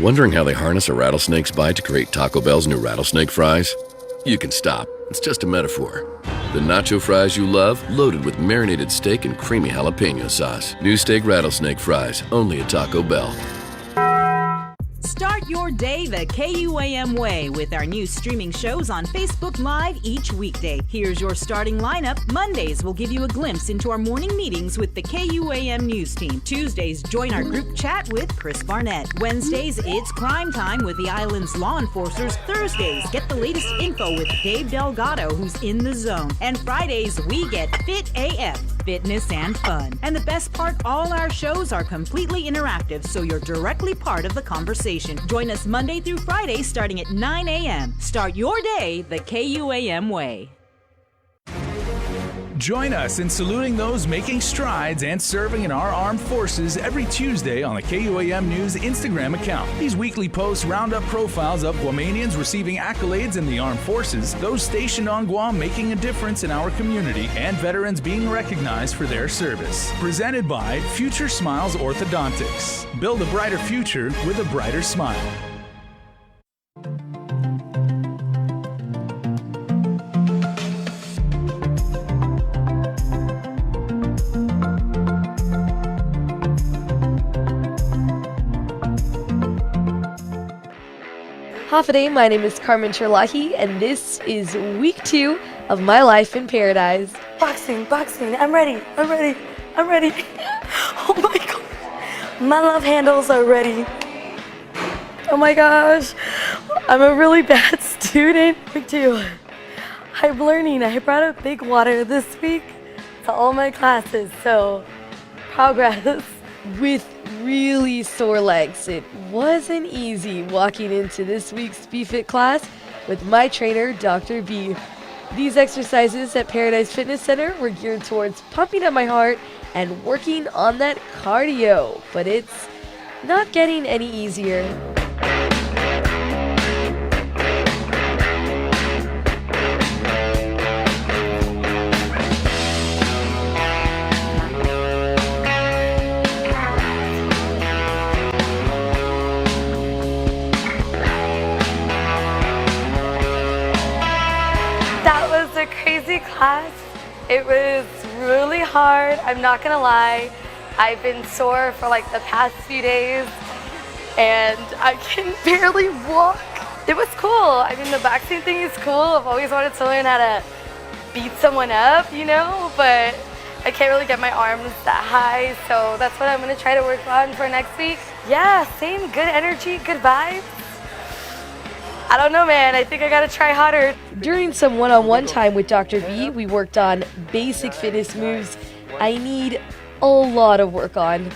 Wondering how they harness a rattlesnake's bite to create Taco Bell's new rattlesnake fries? You can stop. It's just a metaphor. The nacho fries you love, loaded with marinated steak and creamy jalapeno sauce. New steak rattlesnake fries, only at Taco Bell. Start your day the KUAM way with our new streaming shows on Facebook Live each weekday. Here's your starting lineup. Mondays will give you a glimpse into our morning meetings with the KUAM news team. Tuesdays, join our group chat with Chris Barnett. Wednesdays, it's crime time with the island's law enforcers. Thursdays, get the latest info with Dave Delgado, who's in the zone. And Fridays, we get Fit AF. fitness, and fun. And the best part, all our shows are completely interactive, so you're directly part of the conversation. Join us Monday through Friday starting at 9 a.m. Start your day the KUAM way. Join us in saluting those making strides and serving in our armed forces every Tuesday on the KUAM News Instagram account. These weekly posts round up profiles of Guamanians receiving accolades in the armed forces, those stationed on Guam making a difference in our community, and veterans being recognized for their service. Presented by Future Smiles Orthodontics. Build a brighter future with a brighter smile. Hafaday, my name is Carmen Sherlahi, and this is week 2 of my life in paradise. Boxing, I'm ready. Oh my god, my love handles are ready. Oh my gosh, I'm a really bad student. Week 2, I'm learning. I brought a big water this week to all my classes, so progress. With really sore legs, it wasn't easy walking into this week's BFit class with my trainer, Dr. B. These exercises at Paradise Fitness Center were geared towards pumping up my heart and working on that cardio, but it's not getting any easier. Crazy class. It was really hard, I'm not gonna lie. I've been sore for like the past few days and I can barely walk. It was cool. I mean, the boxing thing is cool. I've always wanted to learn how to beat someone up, you know, but I can't really get my arms that high, so that's what I'm gonna try to work on for next week. Yeah, same, good energy, good vibes. I don't know, man. I think I gotta try harder. During some one-on-one time with Dr. B, we worked on basic fitness moves I need a lot of work on.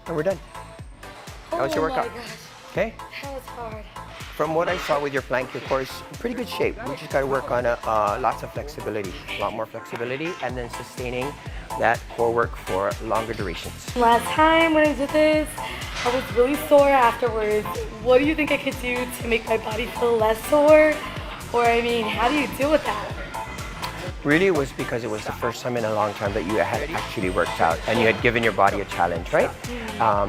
And we're done. How was your workout? Okay. That was hard. From what I saw with your plank, your core is in pretty good shape. We just got to work on lots of flexibility, a lot more flexibility, and then sustaining that core work for longer durations. Last time when I did this, I was really sore afterwards. What do you think I could do to make my body feel less sore? Or I mean, how do you deal with that? Really, it was because it was the first time in a long time that you had actually worked out and you had given your body a challenge, right?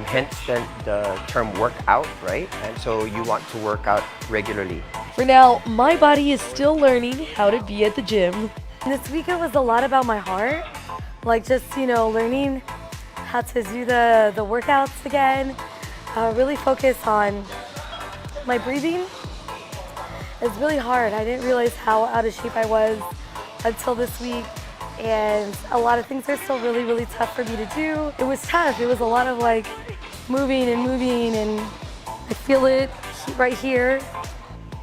Hence the term work out, right? And so you want to work out regularly. For now, my body is still learning how to be at the gym. This week it was a lot about my heart, like just, you know, learning how to do the workouts again, really focus on my breathing. It's really hard. I didn't realize how out of shape I was until this week, and a lot of things are still really, really tough for me to do. It was tough. It was a lot of like moving, and I feel it right here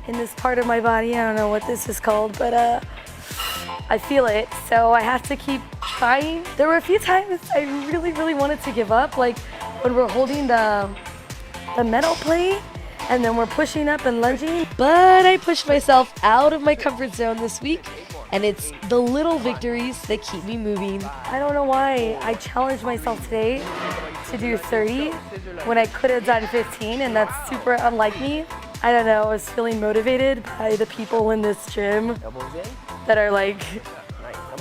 in this part of my body. I don't know what this is called, but I feel it, so I have to keep trying. There were a few times I really, really wanted to give up, like when we're holding the metal plate and then we're pushing up and lunging, but I pushed myself out of my comfort zone this week. And it's the little victories that keep me moving. I don't know why I challenged myself today to do 30 when I could have done 15, and that's super unlike me. I don't know, I was feeling motivated by the people in this gym that are like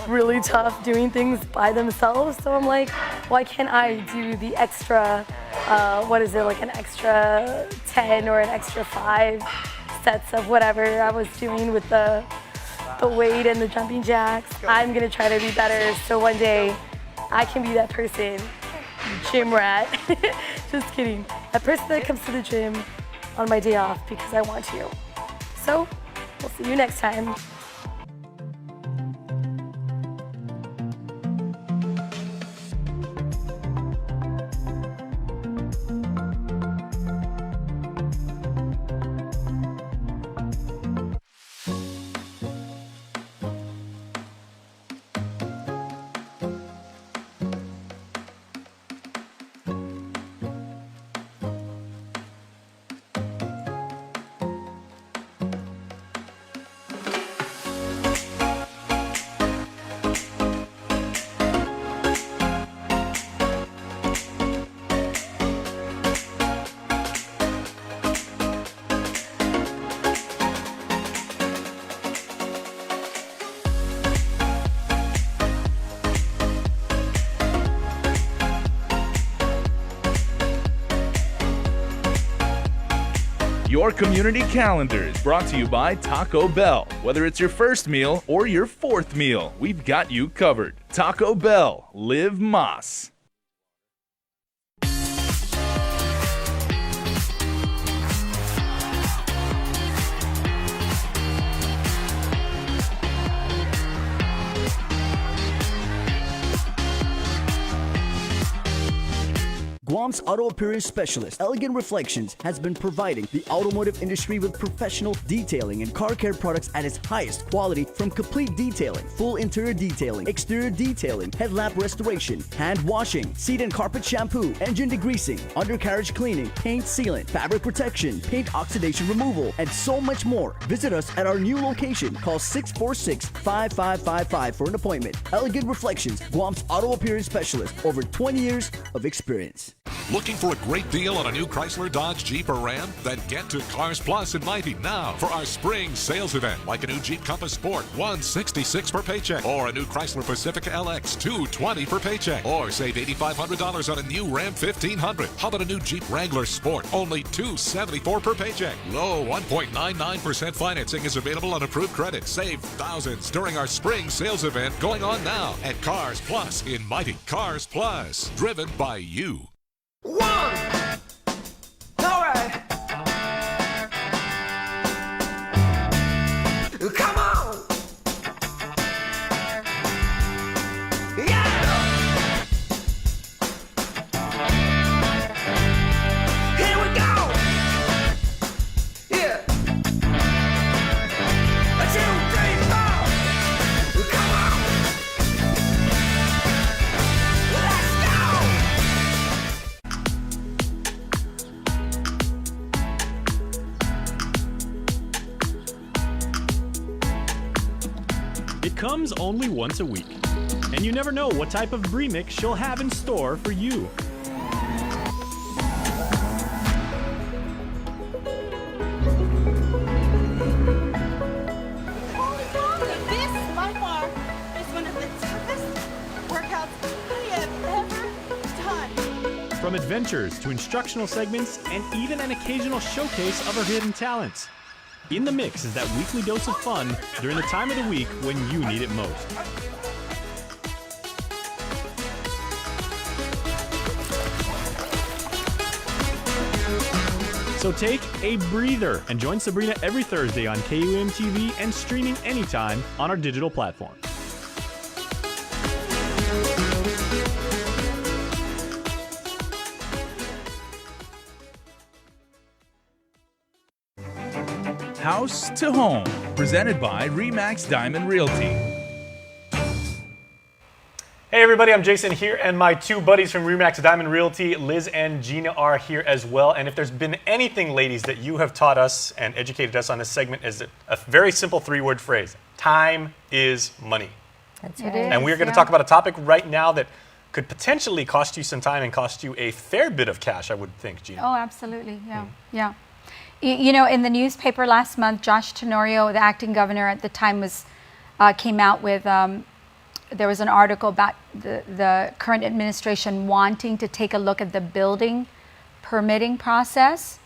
really tough doing things by themselves. So I'm like, why can't I do the extra, like an extra 10 or an extra 5 sets of whatever I was doing with the weight and the jumping jacks. I'm gonna try to be better so one day I can be that person, gym rat. Just kidding. That person that comes to the gym on my day off because I want to. So, we'll see. See you next time. Your community calendar is brought to you by Taco Bell. Whether it's your first meal or your fourth meal, we've got you covered. Taco Bell, live Mas. Guam's auto appearance specialist, Elegant Reflections, has been providing the automotive industry with professional detailing and car care products at its highest quality, from complete detailing, full interior detailing, exterior detailing, headlamp restoration, hand washing, seat and carpet shampoo, engine degreasing, undercarriage cleaning, paint sealant, fabric protection, paint oxidation removal, and so much more. Visit us at our new location. Call 646-5555 for an appointment. Elegant Reflections, Guam's auto appearance specialist, over 20 years of experience. Looking for a great deal on a new Chrysler, Dodge, Jeep, or Ram? Then get to Cars Plus in Mighty now for our spring sales event. Like a new Jeep Compass Sport, $166 per paycheck. Or a new Chrysler Pacifica LX, $220 per paycheck. Or save $8,500 on a new Ram 1500. How about a new Jeep Wrangler Sport? Only $274 per paycheck. Low 1.99% financing is available on approved credit. Save thousands during our spring sales event going on now at Cars Plus in Mighty. Cars Plus, driven by you. One! Alright! Come on! Yeah! Here we go! Yeah! 1, 2, 3, 4! Come on! Let's go! It comes only once a week, and you never know what type of brie mix she'll have in store for you. This, by far, is one of the toughest workouts I have ever done. From adventures to instructional segments and even an occasional showcase of her hidden talents. In the mix is that weekly dose of fun during the time of the week when you need it most. So take a breather and join Sabrina every Thursday on KUAM TV and streaming anytime on our digital platform. House to Home, presented by Remax Diamond Realty. Hey everybody, I'm Jason here, and my two buddies from Remax Diamond Realty, Liz and Gina, are here as well. And if there's been anything, ladies, that you have taught us and educated us on this segment, is a very simple three-word phrase: time is money. That's right. And we're going to talk about a topic right now that could potentially cost you some time and cost you a fair bit of cash, I would think, Gina. Oh, absolutely. Yeah. Yeah. You know, in the newspaper last month, Josh Tenorio, the acting governor at the time, came out with, there was an article about the current administration wanting to take a look at the building permitting process,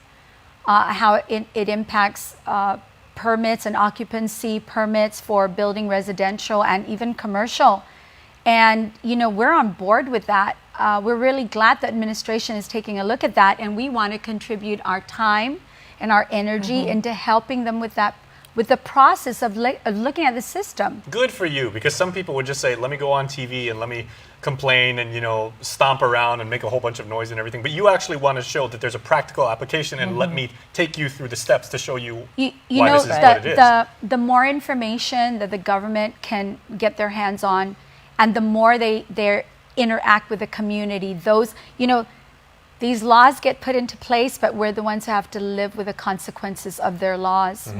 how it impacts permits and occupancy permits for building residential and even commercial. And, you know, we're on board with that. We're really glad the administration is taking a look at that, and we want to contribute our time and our energy into helping them with that with the process of looking at the system. Good for you, because some people would just say, let me go on TV and let me complain and, you know, stomp around and make a whole bunch of noise and everything. But you actually want to show that there's a practical application and let me take you through the steps to show you, why this is what it is. The more information that the government can get their hands on, and the more they interact with the community, those, you know, these laws get put into place, but we're the ones who have to live with the consequences of their laws.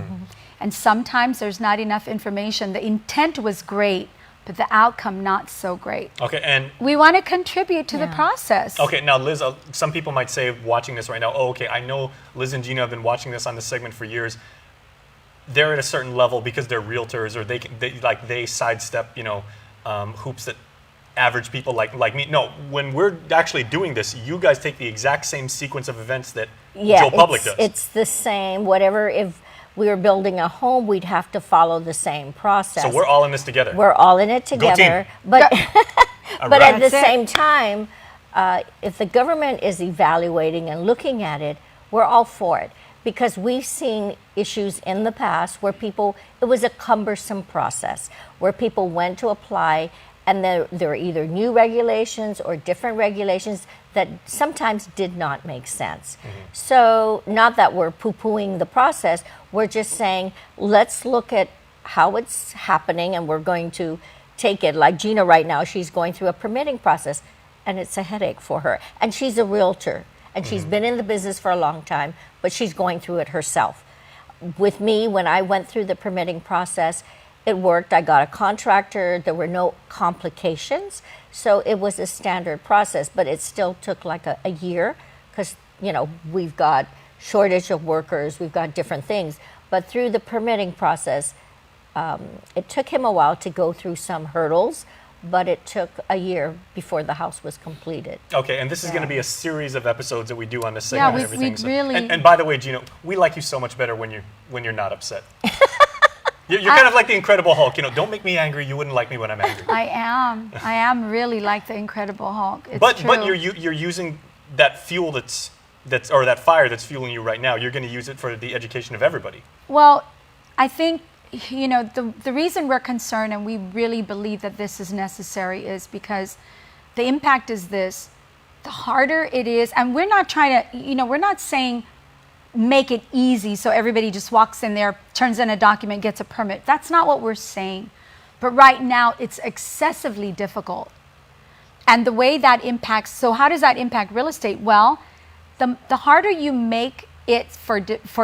And sometimes there's not enough information. The intent was great, but the outcome not so great. Okay, and we want to contribute to the process. Okay, now Liz, some people might say watching this right now, oh, okay, I know Liz and Gina have been watching this on this segment for years. They're at a certain level because they're realtors, or they sidestep, you know, hoops that average people like me. No, when we're actually doing this, you guys take the exact same sequence of events that Joe Public does. It's the same. Whatever, if we were building a home, we'd have to follow the same process. So we're all in this together. We're all in it together. But but at the same time, if the government is evaluating and looking at it, we're all for it. Because we've seen issues in the past where it was a cumbersome process, where people went to apply and there were either new regulations or different regulations that sometimes did not make sense. So not that we're poo-pooing the process, we're just saying, let's look at how it's happening, and we're going to take it. Like Gina right now, she's going through a permitting process, and it's a headache for her. And she's a realtor, and she's been in the business for a long time, but she's going through it herself. With me, when I went through the permitting process, it worked. I got a contractor. There were no complications. So it was a standard process, but it still took like a year because, you know, we've got shortage of workers. We've got different things. But through the permitting process, it took him a while to go through some hurdles, but it took a year before the house was completed. Okay, and this is going to be a series of episodes that we do on this segment and everything. So, really... and by the way, Gina, we like you so much better when you're not upset. You're kind of like the Incredible Hulk. You know, don't make me angry. You wouldn't like me when I'm angry. I am really like the Incredible Hulk. It's but true. But you're using that fuel or that fire that's fueling you right now. You're going to use it for the education of everybody. Well, I think, you know, the reason we're concerned and we really believe that this is necessary is because the impact is this: the harder it is, and we're not trying to, you know, we're not saying make it easy so everybody just walks in there, turns in a document, gets a permit. That's not what we're saying. But right now, it's excessively difficult. And the way that impacts, so how does that impact real estate? Well, the harder you make it for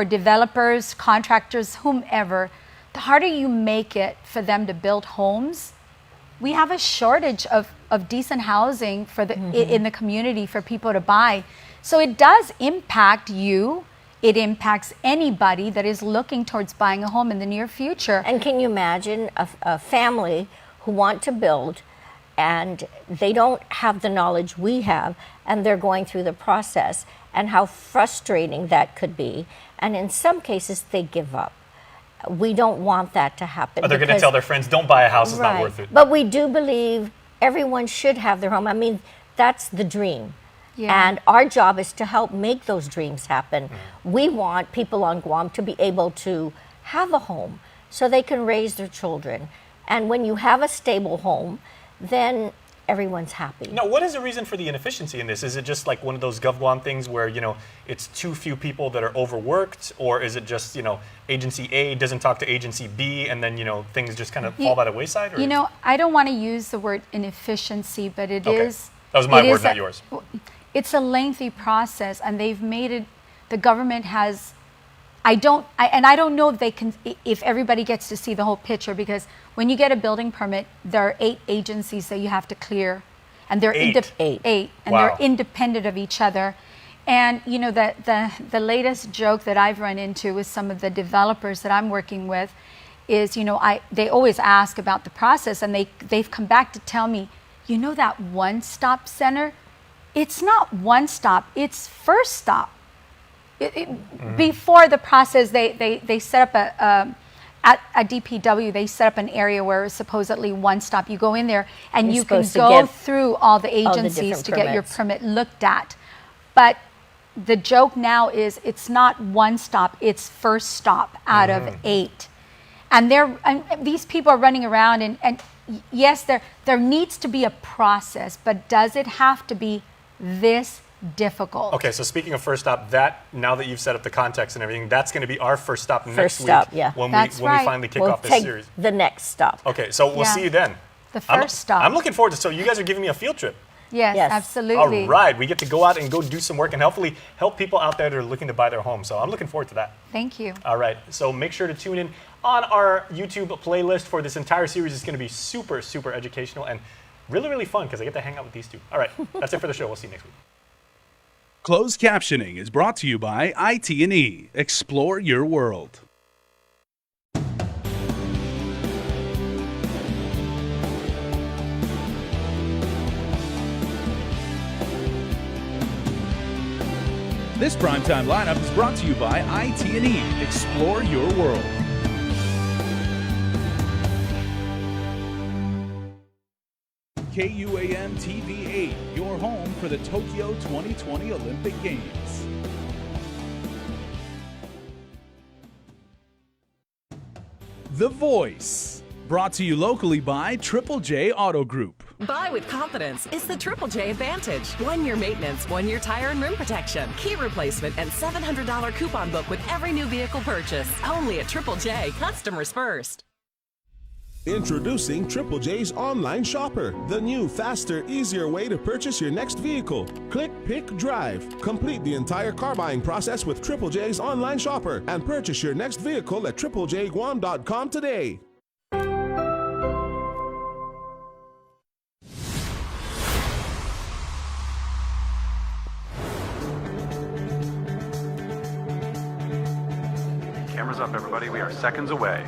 developers, contractors, whomever, the harder you make it for them to build homes. We have a shortage of decent housing for in the community for people to buy. So it does impact you. It impacts anybody that is looking towards buying a home in the near future. And can you imagine a family who want to build and they don't have the knowledge we have, and they're going through the process, and how frustrating that could be. And in some cases, they give up. We don't want that to happen. Or they're going to tell their friends, don't buy a house, it's not worth it. But we do believe everyone should have their home. I mean, that's the dream. Yeah. And our job is to help make those dreams happen. We want people on Guam to be able to have a home so they can raise their children. And when you have a stable home, then everyone's happy. Now, what is the reason for the inefficiency in this? Is it just like one of those GovGuam things where, you know, it's too few people that are overworked? Or is it just, you know, agency A doesn't talk to agency B and then, you know, things just kind of fall by the wayside? Or? You know, I don't want to use the word inefficiency, but it is. That was my word, not yours. It's a lengthy process, and they've made it, the government has, I don't know if they can, if everybody gets to see the whole picture, because when you get a building permit, there are 8 agencies that you have to clear, and they're they're independent of each other. And you know, the latest joke that I've run into with some of the developers that I'm working with is, you know, they always ask about the process, and they've come back to tell me, you know, that one-stop center, it's not one stop, it's first stop. Before the process, they set up at a DPW, they set up an area where it's supposedly one stop. You go in there and you can go through all the agencies to get your permit looked at. But the joke now is it's not one stop, it's first stop out of 8. And these people are running around, and yes, there needs to be a process, but does it have to be this difficult? Okay, so speaking of first stop, now that you've set up the context and everything, that's going to be our first stop next First stop, week yeah. when That's we right. finally kick We'll off this take series. the next stop. Okay, so we'll Yeah. see you then. The first stop. I'm looking forward to. So you guys are giving me a field trip. Yes, Yes. absolutely. All right, we get to go out and go do some work and hopefully help people out there that are looking to buy their home. So I'm looking forward to that. Thank you. All right, so make sure to tune in on our YouTube playlist for this entire series. It's going to be super, super educational and really, really fun because I get to hang out with these two. All right, that's it for the show. We'll see you next week. Closed captioning is brought to you by IT&E. Explore your world. This primetime lineup is brought to you by IT&E. Explore your world. KUAM TV 8, your home for the Tokyo 2020 Olympic Games. The Voice, brought to you locally by Triple J Auto Group. Buy with confidence. It's the Triple J Advantage. 1 year maintenance, 1 year tire and rim protection, key replacement, and $700 coupon book with every new vehicle purchase. Only at Triple J. Customers first. Introducing Triple J's Online Shopper, the new, faster, easier way to purchase your next vehicle. Click, pick, drive. Complete the entire car buying process with Triple J's Online Shopper and purchase your next vehicle at triplejguam.com today. Cameras up, everybody. We are seconds away.